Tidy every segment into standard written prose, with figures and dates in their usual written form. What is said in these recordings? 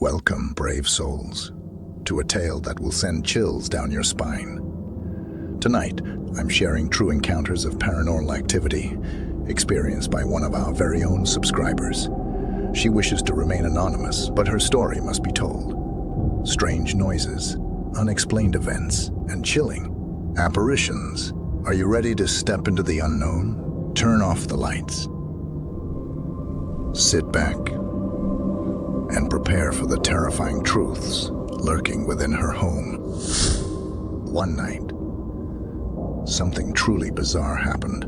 Welcome, brave souls, to a tale that will send chills down your spine. Tonight, I'm sharing true encounters of paranormal activity experienced by one of our very own subscribers. She wishes to remain anonymous, but her story must be told. Strange noises, unexplained events, and chilling apparitions. Are you ready to step into the unknown? Turn off the lights. Sit back and prepare for the terrifying truths lurking within her home. One night, something truly bizarre happened.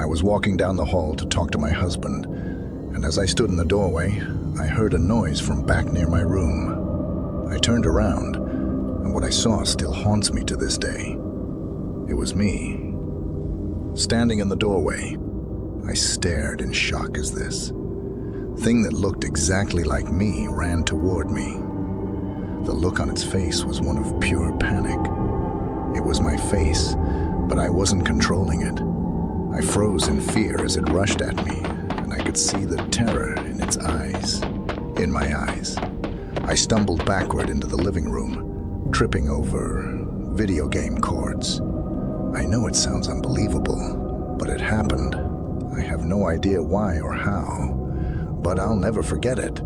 I was walking down the hall to talk to my husband, and as I stood in the doorway, I heard a noise from back near my room. I turned around, and what I saw still haunts me to this day. It was me. Standing in the doorway, I stared in shock as this thing that looked exactly like me ran toward me. The look on its face was one of pure panic. It was my face, but I wasn't controlling it. I froze in fear as it rushed at me, and I could see the terror in its eyes. In my eyes. I stumbled backward into the living room, tripping over video game cords. I know it sounds unbelievable, but it happened. I have no idea why or how, but I'll never forget it.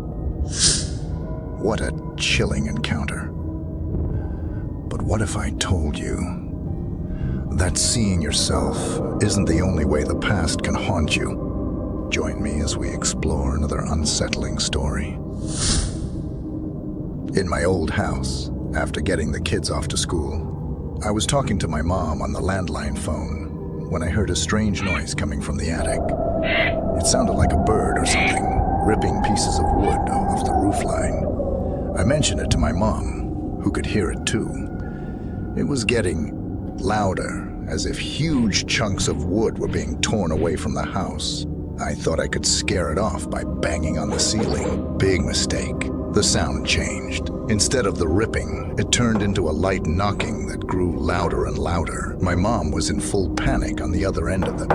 What a chilling encounter. But what if I told you that seeing yourself isn't the only way the past can haunt you? Join me as we explore another unsettling story. In my old house, after getting the kids off to school, I was talking to my mom on the landline phone when I heard a strange noise coming from the attic. It sounded like a bird or something, ripping pieces of wood off the roofline. I mentioned it to my mom, who could hear it too. It was getting louder, as if huge chunks of wood were being torn away from the house. I thought I could scare it off by banging on the ceiling. Big mistake. The sound changed. Instead of the ripping, it turned into a light knocking that grew louder and louder. My mom was in full panic on the other end of the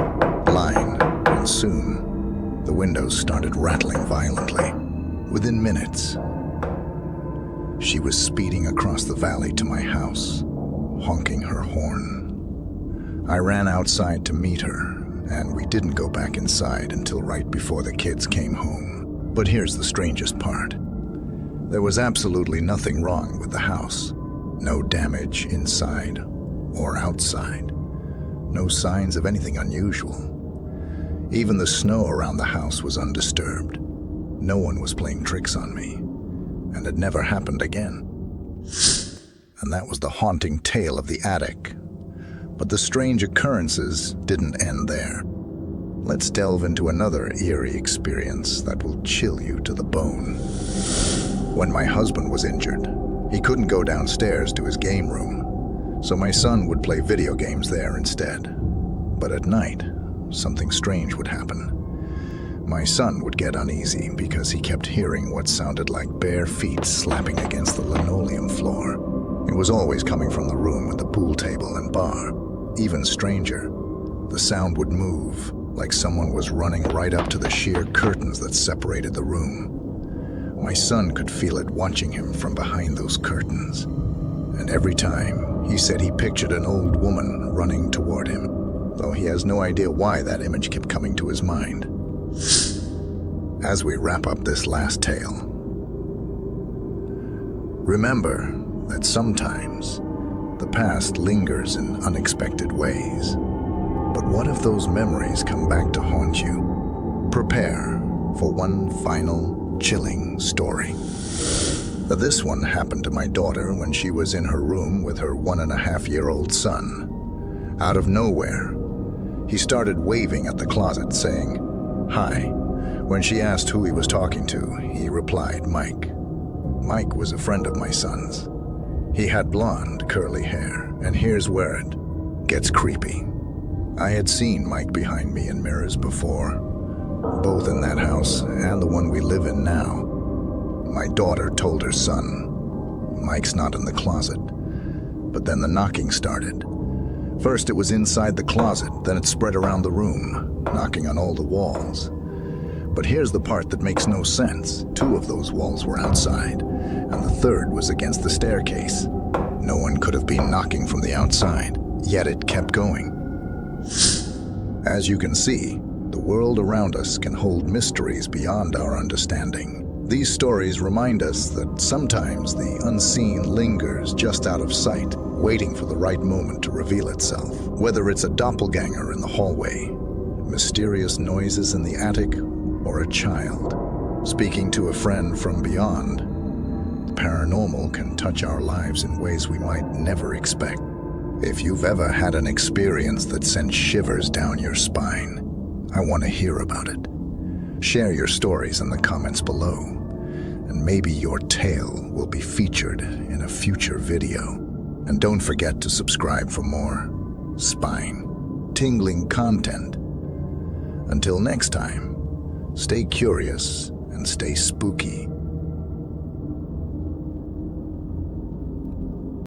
line, and soon, the windows started rattling violently. Within minutes, she was speeding across the valley to my house, honking her horn. I ran outside to meet her, and we didn't go back inside until right before the kids came home. But here's the strangest part. There was absolutely nothing wrong with the house. No damage inside or outside. No signs of anything unusual. Even the snow around the house was undisturbed. No one was playing tricks on me, and it never happened again. And that was the haunting tale of the attic. But the strange occurrences didn't end there. Let's delve into another eerie experience that will chill you to the bone. When my husband was injured, he couldn't go downstairs to his game room, so my son would play video games there instead. But at night, something strange would happen. My son would get uneasy because he kept hearing what sounded like bare feet slapping against the linoleum floor. It was always coming from the room with the pool table and bar. Even stranger, the sound would move, like someone was running right up to the sheer curtains that separated the room. My son could feel it watching him from behind those curtains. And every time, he said he pictured an old woman running toward him, though he has no idea why that image kept coming to his mind. As we wrap up this last tale, remember that sometimes the past lingers in unexpected ways. But what if those memories come back to haunt you? Prepare for one final chilling story. This one happened to my daughter when she was in her room with her 1.5-year-old son. Out of nowhere, he started waving at the closet, saying, "Hi." When she asked who he was talking to, he replied, "Mike." Mike was a friend of my son's. He had blonde, curly hair, and here's where it gets creepy. I had seen Mike behind me in mirrors before, both in that house and the one we live in now. My daughter told her son, "Mike's not in the closet." But then the knocking started. First it was inside the closet, then it spread around the room, knocking on all the walls. But here's the part that makes no sense. 2 of those walls were outside, and the third was against the staircase. No one could have been knocking from the outside, yet it kept going. As you can see, the world around us can hold mysteries beyond our understanding. These stories remind us that sometimes the unseen lingers just out of sight, waiting for the right moment to reveal itself. Whether it's a doppelganger in the hallway, mysterious noises in the attic, or a child speaking to a friend from beyond, the paranormal can touch our lives in ways we might never expect. If you've ever had an experience that sent shivers down your spine, I want to hear about it. Share your stories in the comments below, and maybe your tale will be featured in a future video. And don't forget to subscribe for more spine-tingling content. Until next time, stay curious and stay spooky.